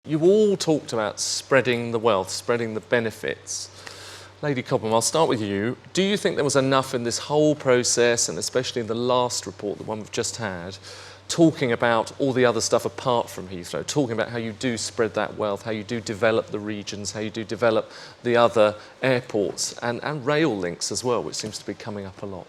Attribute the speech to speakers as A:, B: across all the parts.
A: you all talked about spreading the wealth, spreading the benefits. Lady Cobham, I'll start with you. Do you think there was enough in this whole process, and especially in the last report, the one we've just had, talking about all the other stuff apart from Heathrow, talking about how you do spread that wealth, how you do develop the regions, how you do develop the other airports and rail links as well, which seems to be coming up a lot?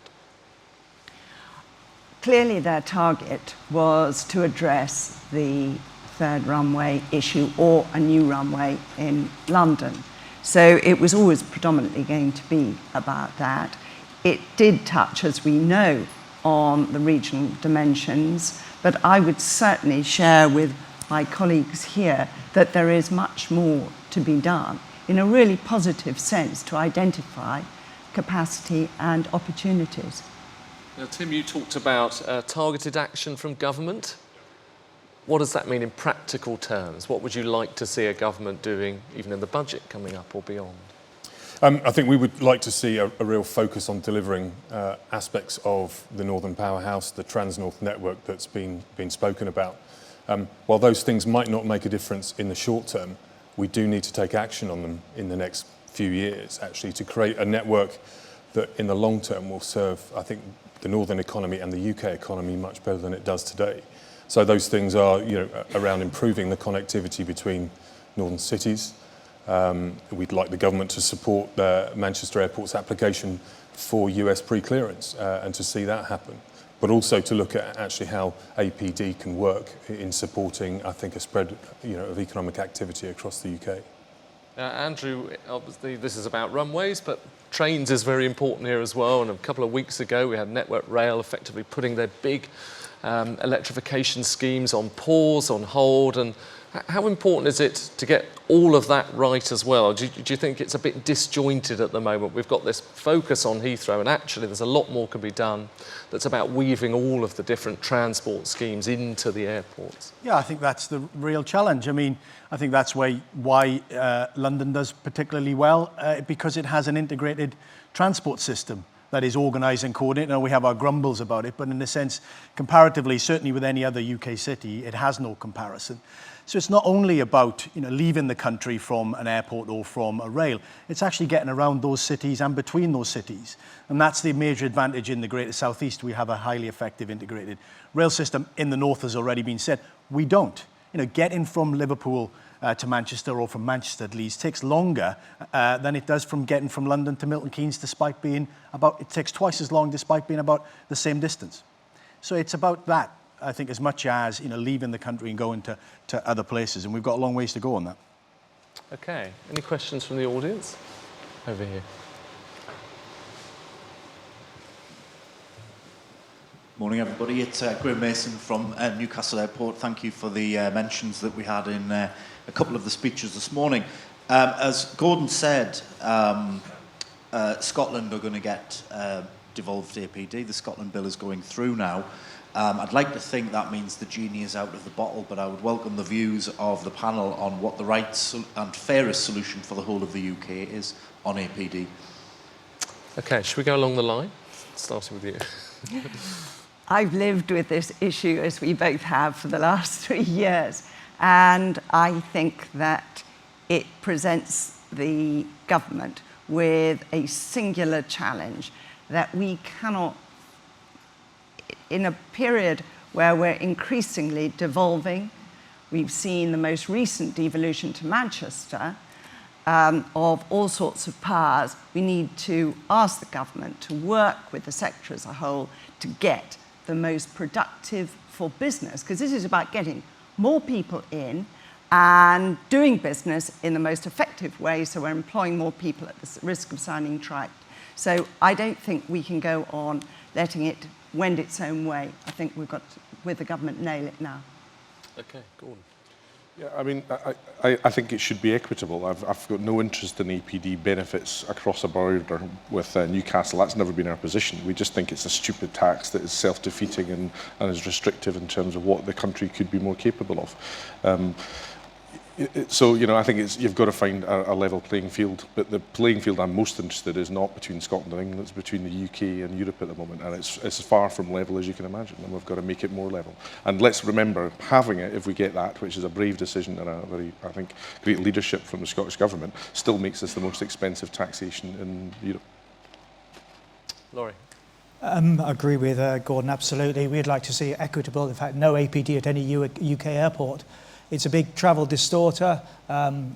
B: Clearly their target was to address the third runway issue or a new runway in London. So it was always predominantly going to be about that. It did touch, as we know, on the regional dimensions, but I would certainly share with my colleagues here that there is much more to be done in a really positive sense to identify capacity and opportunities.
A: Now, Tim, you talked about targeted action from government. What does that mean in practical terms? What would you like to see a government doing, even in the budget coming up or beyond?
C: I think we would like to see a real focus on delivering aspects of the Northern Powerhouse, the Trans-North network that's been spoken about. While those things might not make a difference in the short term, we do need to take action on them in the next few years, actually, to create a network that in the long term will serve, I think, the Northern economy and the UK economy much better than it does today. So those things are, around improving the connectivity between northern cities. We'd like the government to support Manchester Airport's application for US pre-clearance and to see that happen. But also to look at actually how APD can work in supporting, I think, a spread of economic activity across the UK.
A: Andrew, obviously this is about runways, but trains is very important here as well. And a couple of weeks ago we had Network Rail effectively putting their big electrification schemes on pause, on hold, and how important is it to get all of that right as well? Do you think it's a bit disjointed at the moment? We've got this focus on Heathrow, and actually there's a lot more can be done that's about weaving all of the different transport schemes into the airports.
D: Yeah, I think that's the real challenge. I mean, I think that's why London does particularly well, because it has an integrated transport system that is organised and coordinated. And we have our grumbles about it, but in a sense, comparatively, certainly with any other UK city, it has no comparison. So it's not only about leaving the country from an airport or from a rail, it's actually getting around those cities and between those cities. And that's the major advantage in the Greater South East. We have a highly effective integrated rail system. In the North, has already been said, we don't. Getting from Liverpool to Manchester, or from Manchester at least, takes longer than it does from getting from London to Milton Keynes, despite being it takes twice as long despite being about the same distance. So it's about that, I think, as much as leaving the country and going to other places, and we've got a long ways to go on that.
A: Okay, any questions from the audience? Over here.
E: Morning, everybody. It's Graham Mason from Newcastle Airport. Thank you for the mentions that we had in a couple of the speeches this morning. As Gordon said, Scotland are going to get devolved APD. The Scotland bill is going through now. I'd like to think that means the genie is out of the bottle, but I would welcome the views of the panel on what the right and fairest solution for the whole of the UK is on APD. Okay, should we go along the line? Starting with you.
B: I've lived with this issue, as we both have, for the last 3 years. And I think that it presents the government with a singular challenge that we cannot, in a period where we're increasingly devolving, we've seen the most recent devolution to Manchester of all sorts of powers. We need to ask the government to work with the sector as a whole to get the most productive for business, because this is about getting more people in and doing business in the most effective way, so we're employing more people at the risk of sounding trite. So I don't think we can go on letting it wend its own way. I think we've got to, with the government, nail it now.
A: Okay, Gordon.
F: Yeah, I mean, I think it should be equitable. I've got no interest in APD benefits across a border with Newcastle. That's never been our position. We just think it's a stupid tax that is self-defeating and is restrictive in terms of what the country could be more capable of. So, I think you've got to find a level playing field, but the playing field I'm most interested in is not between Scotland and England, it's between the UK and Europe at the moment, and it's as far from level as you can imagine, and we've got to make it more level. And let's remember, having it, if we get that, which is a brave decision and a very, I think, great leadership from the Scottish Government, still makes us the most expensive taxation in Europe.
A: Laurie.
G: I agree with Gordon, absolutely. We'd like to see it equitable. In fact, no APD at any UK airport. It's a big travel distorter.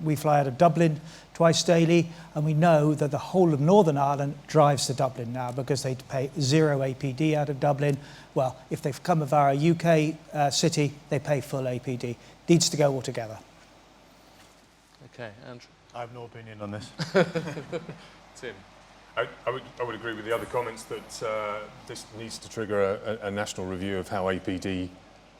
G: We fly out of Dublin twice daily, and we know that the whole of Northern Ireland drives to Dublin now because they pay 0 APD out of Dublin. Well, if they've come via a UK city, they pay full APD. Needs to go all together.
A: Okay, Andrew.
D: I have no opinion on this.
A: Tim.
C: I would agree with the other comments that this needs to trigger a national review of how APD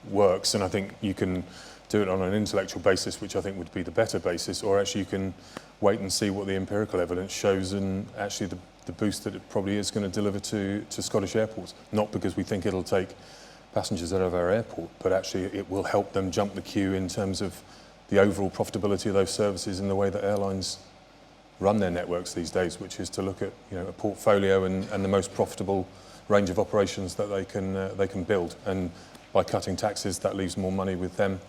C: works, and I think you can do it on an intellectual basis, which I think would be the better basis, or actually you can wait and see what the empirical evidence shows and actually the boost that it probably is going to deliver to Scottish airports. Not because we think it'll take passengers out of our airport, but actually it will help them jump the queue in terms of the overall profitability of those services and the way that airlines run their networks these days, which is to look at a portfolio and the most profitable range of operations that they can build, and by cutting taxes that leaves more money with them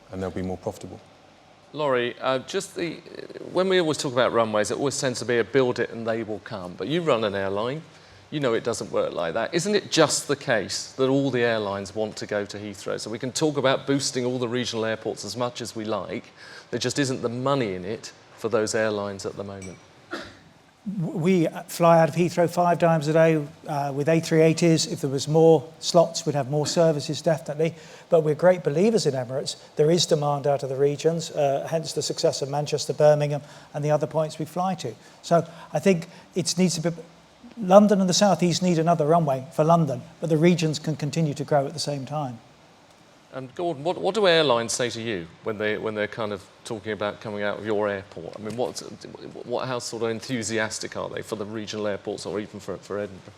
C: and they'll be more profitable.
A: Laurie, when we always talk about runways, it always tends to be a build it and they will come, but you run an airline, it doesn't work like that. Isn't it just the case that all the airlines want to go to Heathrow? So we can talk about boosting all the regional airports as much as we like, there just isn't the money in it for those airlines at the moment.
G: We fly out of Heathrow 5 times a day with A380s. If there was more slots, we'd have more services, definitely. But we're great believers in Emirates. There is demand out of the regions, hence the success of Manchester, Birmingham, and the other points we fly to. So I think it needs to be... London and the South East need another runway for London, but the regions can continue to grow at the same time.
A: And Gordon, what do airlines say to you when they're kind of talking about coming out of your airport? I mean, how sort of enthusiastic are they for the regional airports or even for Edinburgh?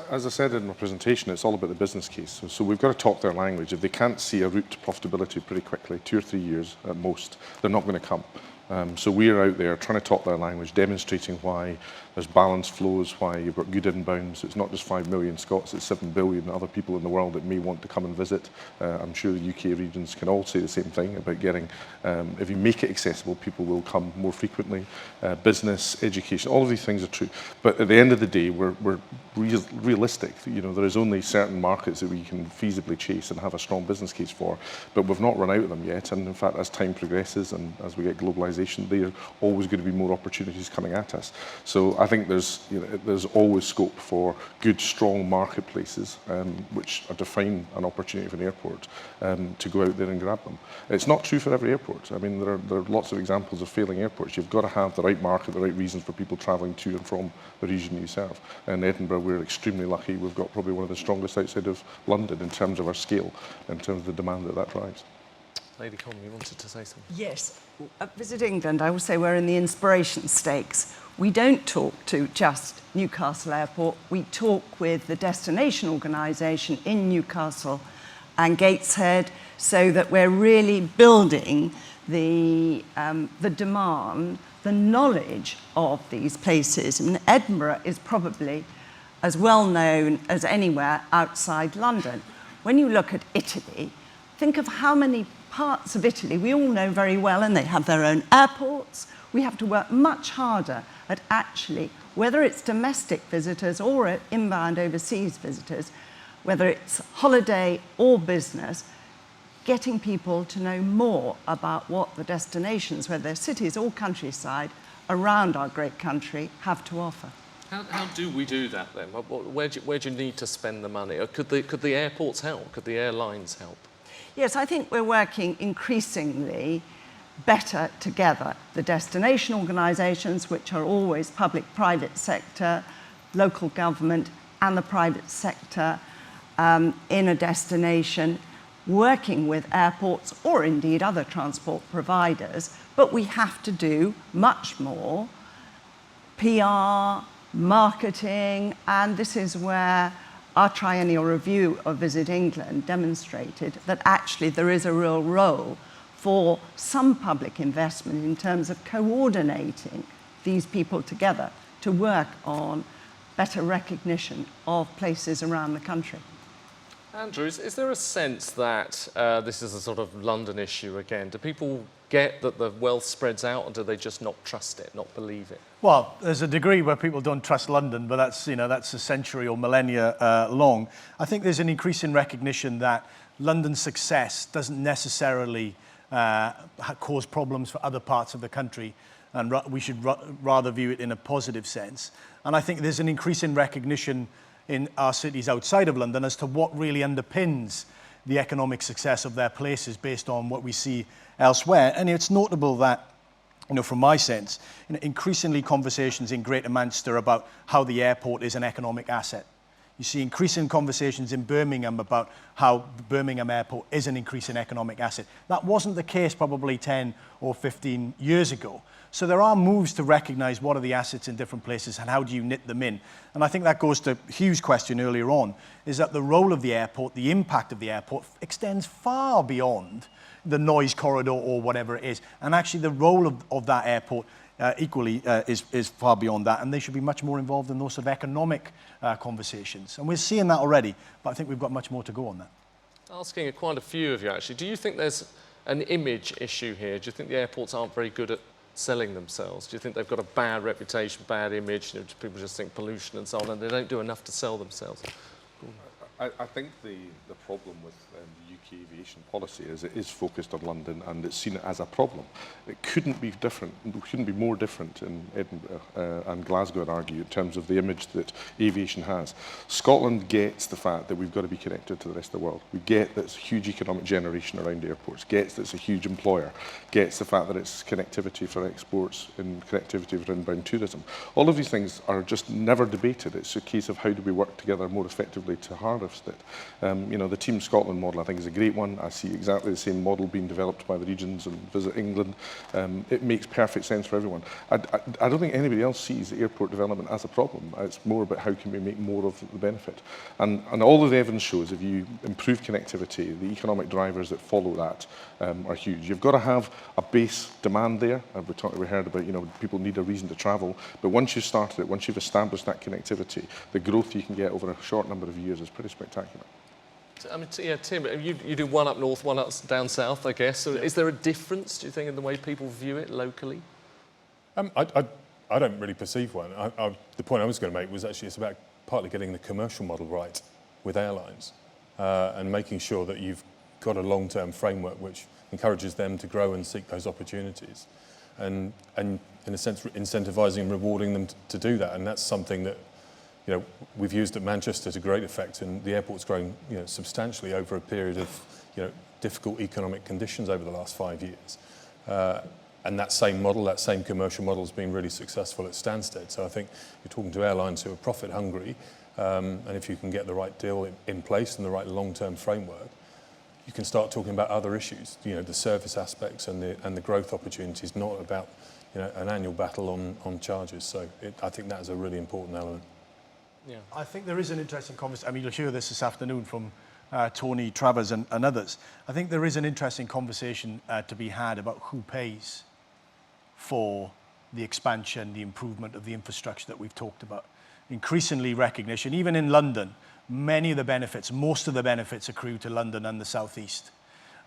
F: As I said in my presentation, it's all about the business case. So we've got to talk their language. If they can't see a route to profitability pretty quickly, 2 or 3 years at most, they're not going to come. So we're out there trying to talk their language, demonstrating why there's balanced flows, why you've got good inbounds. It's not just 5 million Scots, it's 7 billion other people in the world that may want to come and visit. I'm sure the UK regions can all say the same thing about getting, if you make it accessible, people will come more frequently. Business, education, all of these things are true. But at the end of the day, we're realistic. There is only certain markets that we can feasibly chase and have a strong business case for, but we've not run out of them yet. And in fact, as time progresses and as we get globalisation, there are always going to be more opportunities coming at us. So I think there's always scope for good, strong marketplaces, which define an opportunity for an airport to go out there and grab them. It's not true for every airport. I mean, there are lots of examples of failing airports. You've got to have the right market, the right reasons for people travelling to and from the region you serve. In Edinburgh, we're extremely lucky. We've got probably one of the strongest outside of London in terms of our scale, in terms of the demand that drives.
A: Lady Conlon, you wanted to say something?
B: Yes. At Visit England, I would say we're in the inspiration stakes. We don't talk to just Newcastle Airport. We talk with the destination organisation in Newcastle and Gateshead, so that we're really building the demand, the knowledge of these places. I mean, Edinburgh is probably as well known as anywhere outside London. When you look at Italy, think of how many parts of Italy we all know very well, and they have their own airports. We have to work much harder at actually, whether it's domestic visitors or inbound overseas visitors, whether it's holiday or business, getting people to know more about what the destinations, whether they're cities or countryside, around our great country have to offer.
A: How do we do that then? Where do you need to spend the money? Or could the airports help? Could the airlines help?
B: Yes, I think we're working increasingly better together. The destination organisations, which are always public-private sector, local government and the private sector in a destination, working with airports or indeed other transport providers. But we have to do much more PR, marketing, and this is where our triennial review of Visit England demonstrated that actually there is a real role for some public investment in terms of coordinating these people together to work on better recognition of places around the country.
A: Andrew, is there a sense that this is a sort of London issue again? Do people get that the wealth spreads out, or do they just not trust it, not believe it?
D: Well, there's a degree where people don't trust London, but that's, that's a century or millennia long. I think there's an increasing recognition that London's success doesn't necessarily cause problems for other parts of the country, and we should rather view it in a positive sense. And I think there's an increasing recognition in our cities outside of London as to what really underpins the economic success of their places based on what we see elsewhere. And it's notable that, from my sense, increasingly conversations in Greater Manchester about how the airport is an economic asset. You see increasing conversations in Birmingham about how Birmingham Airport is an increasing economic asset. That wasn't the case probably 10 or 15 years ago. So there are moves to recognise what are the assets in different places and how do you knit them in. And I think that goes to Hugh's question earlier on, is that the role of the airport, the impact of the airport extends far beyond the noise corridor or whatever it is. And actually the role of that airport equally is far beyond that, and they should be much more involved in those sort of economic conversations. And we're seeing that already, but I think we've got much more to go on that.
A: Asking quite a few of you actually, do you think there's an image issue here? Do you think the airports aren't very good at selling themselves? Do you think they've got a bad reputation, bad image? People just think pollution and so on, and they don't do enough to sell themselves?
F: I think the problem with the UK aviation policy is it is focused on London and it's seen as a problem. It couldn't be different, couldn't be more different in Edinburgh and Glasgow, I'd argue, in terms of the image that aviation has. Scotland gets the fact that we've got to be connected to the rest of the world. We get that it's a huge economic generation around airports, gets that it's a huge employer, gets the fact that it's connectivity for exports and connectivity for inbound tourism. All of these things are just never debated. It's a case of how do we work together more effectively to harness it. The Team Scotland model, I think, is a great one. I see exactly the same model being developed by the regions and Visit England. It makes perfect sense for everyone. I don't think anybody else sees airport development as a problem. It's more about how can we make more of the benefit. And all of the evidence shows if you improve connectivity, the economic drivers that follow that are huge. You've got to have a base demand there. We heard about, people need a reason to travel. But once you've started it, once you've established that connectivity, the growth you can get over a short number of years is pretty spectacular.
A: I mean, yeah, Tim, you do one up north, one up down south, I guess. So is there a difference, do you think, in the way people view it locally?
C: I don't really perceive one. The point I was going to make was actually it's about partly getting the commercial model right with airlines and making sure that you've got a long-term framework which encourages them to grow and seek those opportunities, and in a sense incentivising and rewarding them to do that. And that's something that we've used at Manchester to great effect, and the airport's grown substantially over a period of difficult economic conditions over the last 5 years. And that same model, that same commercial model has been really successful at Stansted. So I think you're talking to airlines who are profit hungry, and if you can get the right deal in place and the right long-term framework, you can start talking about other issues, the service aspects and the growth opportunities, not about an annual battle on charges. So I think that is a really important element.
A: Yeah.
D: I think there is an interesting conversation. I mean, you'll hear this afternoon from Tony Travers and others. I think there is an interesting conversation to be had about who pays for the expansion, the improvement of the infrastructure that we've talked about. Increasingly recognition, even in London, many of the benefits, most of the benefits accrue to London and the South East.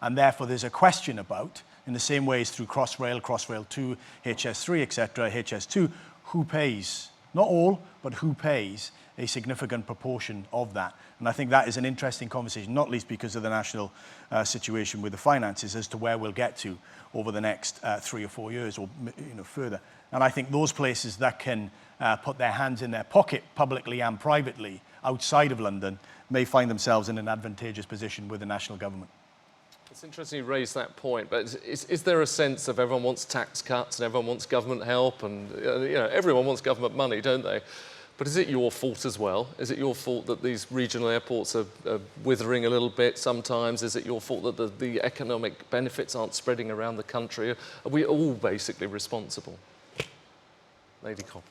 D: And therefore there's a question about, in the same way as through Crossrail 2, HS3, etc., HS2, who pays? Not all, but who pays a significant proportion of that. And I think that is an interesting conversation, not least because of the national situation with the finances as to where we'll get to over the next 3 or 4 years or further. And I think those places that can put their hands in their pocket publicly and privately outside of London may find themselves in an advantageous position with the national government.
A: It's interesting you raise that point, but is there a sense of everyone wants tax cuts and everyone wants government help and everyone wants government money, don't they? But is it your fault as well? Is it your fault that these regional airports are withering a little bit sometimes? Is it your fault that the economic benefits aren't spreading around the country? Are we all basically responsible? Lady Cobb.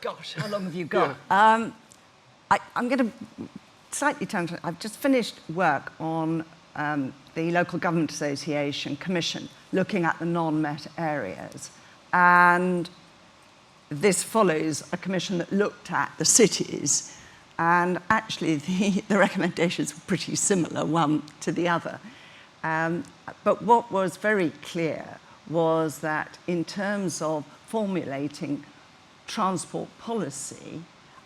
B: Gosh, how long have you got? Yeah. I'm going to slightly turn to... I've just finished work on the Local Government Association Commission looking at the non-met areas. And this follows a commission that looked at the cities, and actually the recommendations were pretty similar, one to the other. But what was very clear was that in terms of formulating transport policy,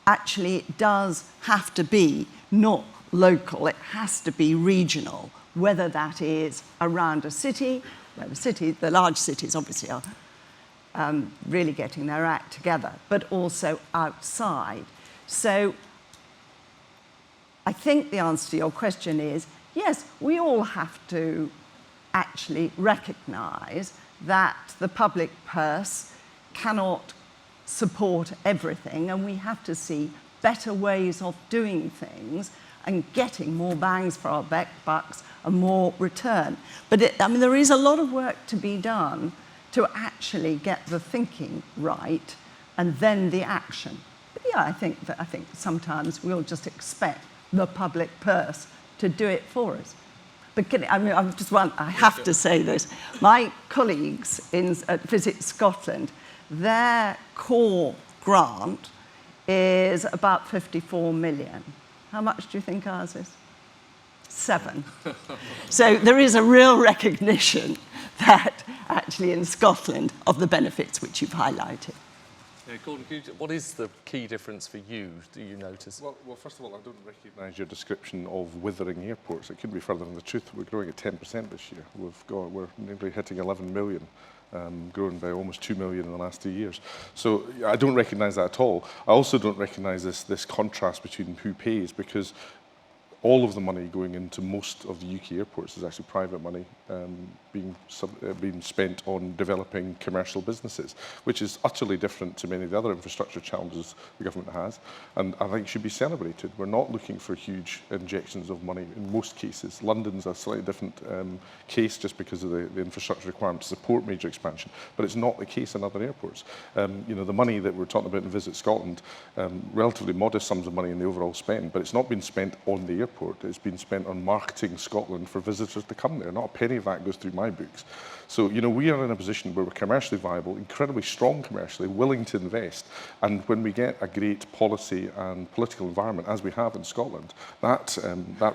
B: actually it does have to be not local, it has to be regional, whether that is around a city, where the large cities obviously are really getting their act together, but also outside. So I think the answer to your question is, yes, we all have to actually recognise that the public purse cannot support everything, and we have to see better ways of doing things and getting more bangs for our bucks and more return. But there is a lot of work to be done to actually get the thinking right and then the action. But yeah, I think sometimes we'll just expect the public purse to do it for us. But I have to say this. My colleagues at Visit Scotland, their core grant is about 54 million. How much do you think ours is? 7. So there is a real recognition that actually in Scotland of the benefits which you've highlighted.
A: Yeah, Gordon, what is the key difference for you, do you notice?
F: Well, first of all, I don't recognise your description of withering airports. It couldn't be further from the truth. We're growing at 10% this year. We're nearly hitting 11 million, growing by almost 2 million in the last 2 years. So I don't recognise that at all. I also don't recognise this contrast between who pays, because all of the money going into most of the UK airports is actually private money being spent on developing commercial businesses, which is utterly different to many of the other infrastructure challenges the government has, and I think should be celebrated. We're not looking for huge injections of money in most cases. London's a slightly different case just because of the infrastructure requirement to support major expansion, but it's not the case in other airports. The money that we're talking about in Visit Scotland, relatively modest sums of money in the overall spend, but it's not been spent on the airport. It's been spent on marketing Scotland for visitors to come there. Not a penny of that goes through my books. So, we are in a position where we're commercially viable, incredibly strong commercially, willing to invest. And when we get a great policy and political environment, as we have in Scotland, that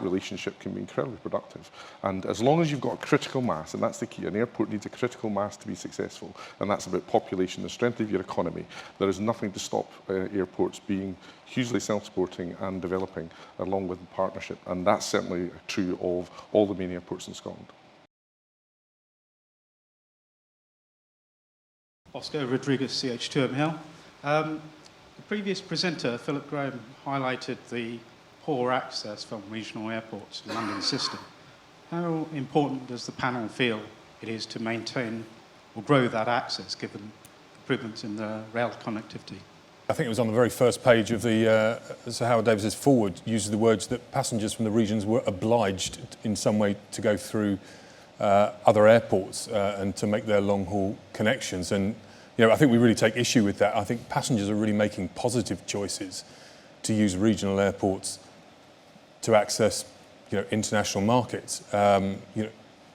F: relationship can be incredibly productive. And as long as you've got a critical mass, and that's the key, an airport needs a critical mass to be successful, and that's about population, the strength of your economy. There is nothing to stop airports being hugely self-supporting and developing along with the partnership. And that's certainly true of all the main airports in Scotland.
H: Oscar Rodriguez, CH2M Hill. The previous presenter, Philip Graham, highlighted the poor access from regional airports in the London system. How important does the panel feel it is to maintain or grow that access, given improvements in the rail connectivity?
C: I think it was on the very first page of the Sir Howard Davis's foreword, uses the words that passengers from the regions were obliged in some way to go through other airports and to make their long-haul connections. And I think we really take issue with that. I think passengers are really making positive choices to use regional airports to access international markets. The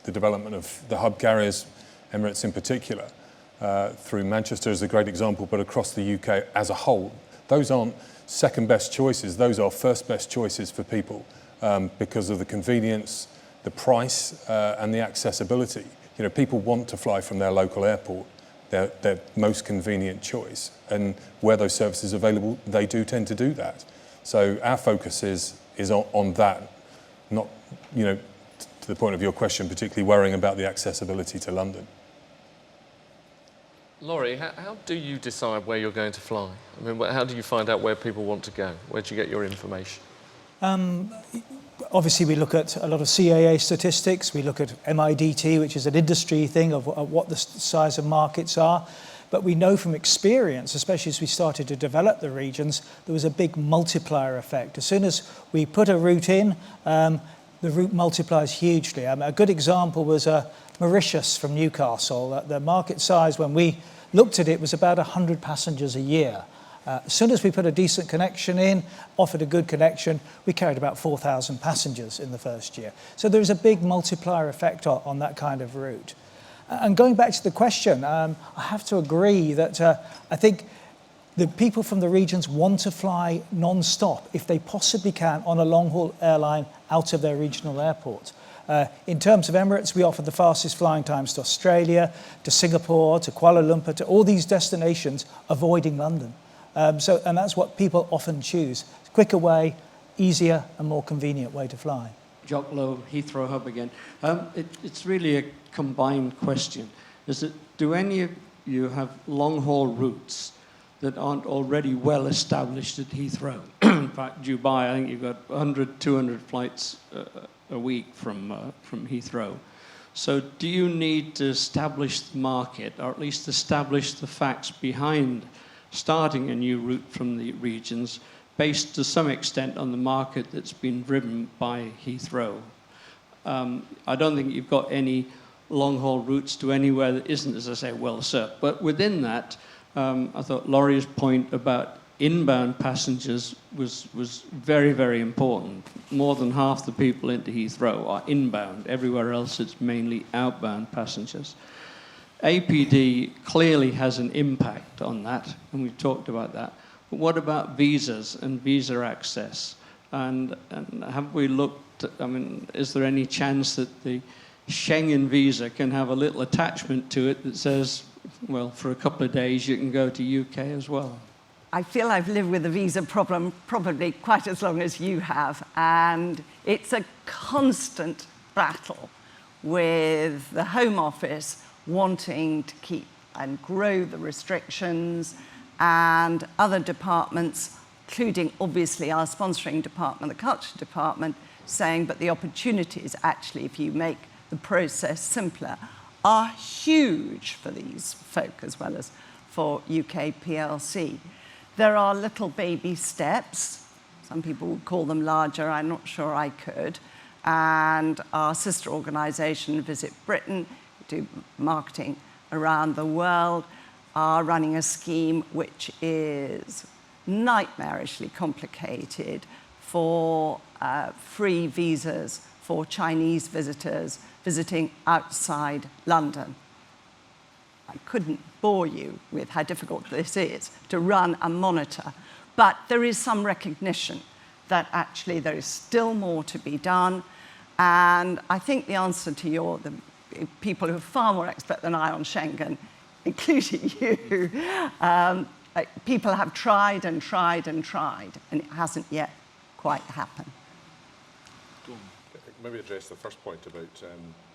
C: development of the hub carriers, Emirates in particular, through Manchester is a great example, but across the UK as a whole, those aren't second best choices, those are first best choices for people because of the convenience, the price and the accessibility. People want to fly from their local airport, their most convenient choice, and where those services are available, they do tend to do that. So our focus is on that, not, to the point of your question, particularly worrying about the accessibility to London.
A: Laurie, how do you decide where you're going to fly? I mean, how do you find out where people want to go? Where do you get your information?
G: Obviously, we look at a lot of CAA statistics. We look at MIDT, which is an industry thing of what the size of markets are. But we know from experience, especially as we started to develop the regions, there was a big multiplier effect. As soon as we put a route in, the route multiplies hugely. A good example was Mauritius from Newcastle. The market size when we looked at it was about 100 passengers a year. As soon as we put a decent connection in, offered a good connection, we carried about 4,000 passengers in the first year. So there's a big multiplier effect on that kind of route. And going back to the question, I have to agree that I think the people from the regions want to fly non-stop, if they possibly can, on a long-haul airline out of their regional airport. In terms of Emirates, we offer the fastest flying times to Australia, to Singapore, to Kuala Lumpur, to all these destinations, avoiding London. And that's what people often choose. Quicker way, easier and more convenient way to fly.
I: Jock Lowe, Heathrow Hub again. It's really a combined question. Do any of you have long-haul routes that aren't already well established at Heathrow? In fact, Dubai, I think you've got 100, 200 flights a week from Heathrow. So do you need to establish the market, or at least establish the facts behind starting a new route from the regions, based to some extent on the market that's been driven by Heathrow? I don't think you've got any long-haul routes to anywhere that isn't, as I say, well served. But within that, I thought Laurie's point about inbound passengers was very, very important. More than half the people into Heathrow are inbound. Everywhere else, it's mainly outbound passengers. APD clearly has an impact on that, and we've talked about that. But what about visas and visa access? And have we looked, I mean, is there any chance that the Schengen visa can have a little attachment to it that says, well, for a couple of days you can go to UK as well?
B: I feel I've lived with the visa problem probably quite as long as you have, and it's a constant battle with the Home Office wanting to keep and grow the restrictions, and other departments, including obviously our sponsoring department, the Culture Department, saying, but the opportunities actually, if you make the process simpler, are huge for these folk as well as for UK PLC. There are little baby steps. Some people would call them larger. I'm not sure I could. And our sister organisation, Visit Britain, do marketing around the world, are running a scheme which is nightmarishly complicated for free visas for Chinese visitors visiting outside London. I couldn't bore you with how difficult this is to run and monitor, but there is some recognition that actually there is still more to be done. And I think the answer to the people who are far more expert than I on Schengen, including you, people have tried and tried and tried, and it hasn't yet quite happened.
F: Maybe address the first point about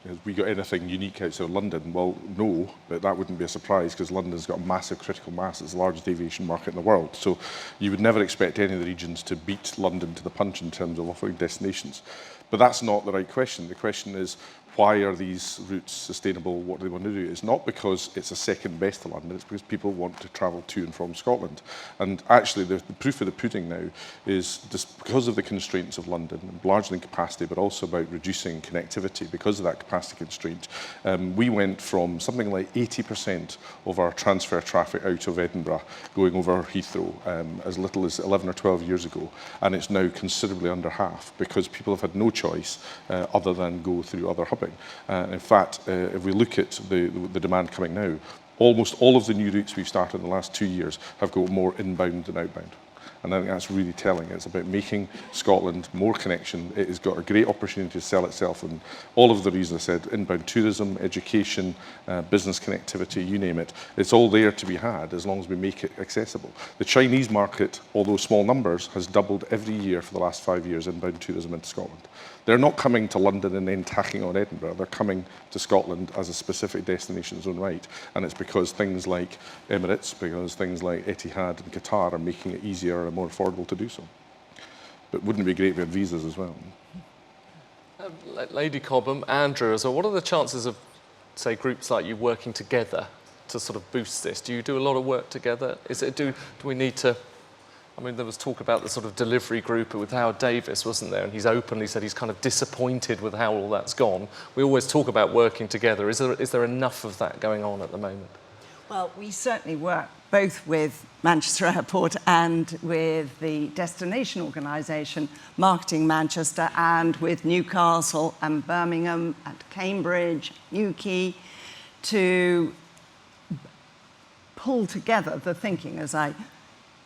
F: have we got anything unique outside of London? Well, no, but that wouldn't be a surprise because London's got a massive critical mass. It's the largest aviation market in the world. So you would never expect any of the regions to beat London to the punch in terms of offering destinations. But that's not the right question. The question is, why are these routes sustainable? What do they want to do? It's not because it's a second best to London, it's because people want to travel to and from Scotland. And actually, the proof of the pudding now is just because of the constraints of London, largely in capacity, but also about reducing connectivity because of that capacity constraint. We went from something like 80% of our transfer traffic out of Edinburgh going over Heathrow as little as 11 or 12 years ago, and it's now considerably under half because people have had no choice other than go through other hubbing. In fact, if we look at the demand coming now, almost all of the new routes we've started in the last 2 years have got more inbound than outbound. And I think that's really telling. It's about making Scotland more connection. It has got a great opportunity to sell itself and all of the reasons I said, inbound tourism, education, business connectivity, you name it. It's all there to be had as long as we make it accessible. The Chinese market, although small numbers, has doubled every year for the last 5 years, inbound tourism into Scotland. They're not coming to London and then tacking on Edinburgh. They're coming to Scotland as a specific destination in its own right. And it's because things like Emirates, because things like Etihad and Qatar are making it easier and more affordable to do so. But wouldn't it be great if we had visas as well?
A: Lady Cobham, Andrew as well, what are the chances of, say, groups like you working together to sort of boost this? Do you do a lot of work together? Do we need to... I mean, there was talk about the sort of delivery group with Howard Davis, wasn't there? And he's openly said he's kind of disappointed with how all that's gone. We always talk about working together. Is there enough of that going on at the moment?
B: Well, we certainly work both with Manchester Airport and with the destination organisation, Marketing Manchester, and with Newcastle and Birmingham and Cambridge, Newquay, to pull together the thinking, as I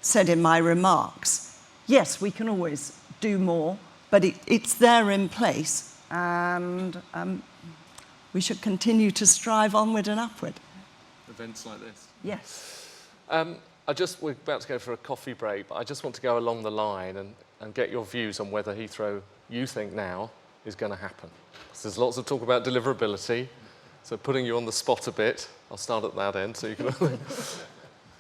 B: said in my remarks. Yes, we can always do more, but it's there in place, and we should continue to strive onward and upward.
A: Events like this.
B: Yes.
A: We're about to go for a coffee break, but I just want to go along the line and get your views on whether Heathrow, you think now, is going to happen. So there's lots of talk about deliverability, so putting you on the spot a bit, I'll start at that end so you can...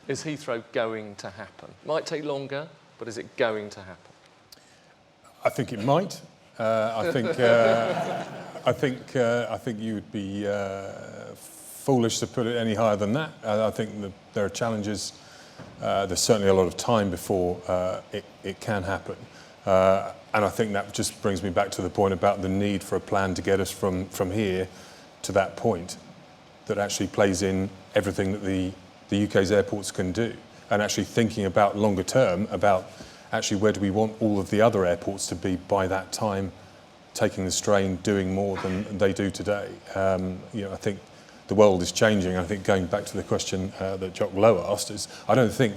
A: Is Heathrow going to happen? Might take longer, but is it going to happen?
C: I think it might. I think you would be foolish to put it any higher than that. I think that there are challenges. There's certainly a lot of time before it can happen. And I think that just brings me back to the point about the need for a plan to get us from here to that point that actually plays in everything that the UK's airports can do. And actually thinking about longer term, about actually where do we want all of the other airports to be by that time, taking the strain, doing more than they do today. I think the world is changing. I think going back to the question that Jock Lowe asked is, I don't think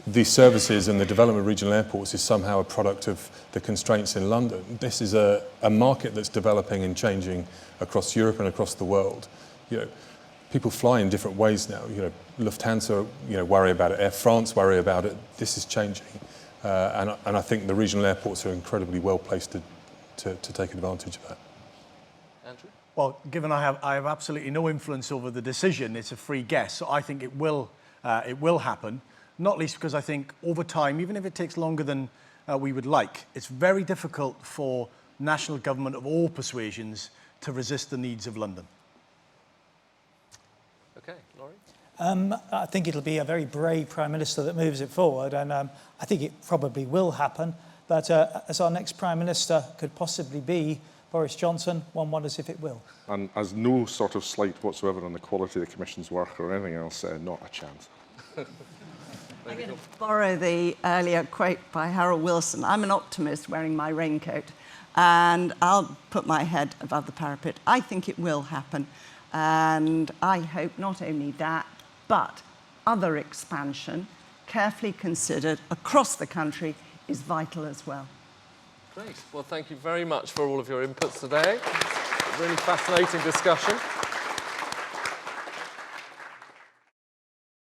C: the services and the development of regional airports is somehow a product of the constraints in London. This is a market that's developing and changing across Europe and across the world. People fly in different ways now. Lufthansa, worry about it. Air France worry about it. This is changing, and I think the regional airports are incredibly well placed to take advantage of that.
A: Andrew?
D: Well, given I have absolutely no influence over the decision, it's a free guess. So I think it will happen. Not least because I think over time, even if it takes longer than we would like, it's very difficult for national government of all persuasions to resist the needs of London.
A: Okay, Laurie?
G: I think it'll be a very brave Prime Minister that moves it forward, and I think it probably will happen. But as our next Prime Minister could possibly be Boris Johnson, one wonders if it will.
F: And as no sort of slight whatsoever on the quality of the Commission's work or anything else, not a chance.
B: I'm going to borrow the earlier quote by Harold Wilson. I'm an optimist wearing my raincoat, and I'll put my head above the parapet. I think it will happen, and I hope not only that, but other expansion, carefully considered across the country, is vital as well.
A: Great. Well, thank you very much for all of your inputs today. Really fascinating discussion.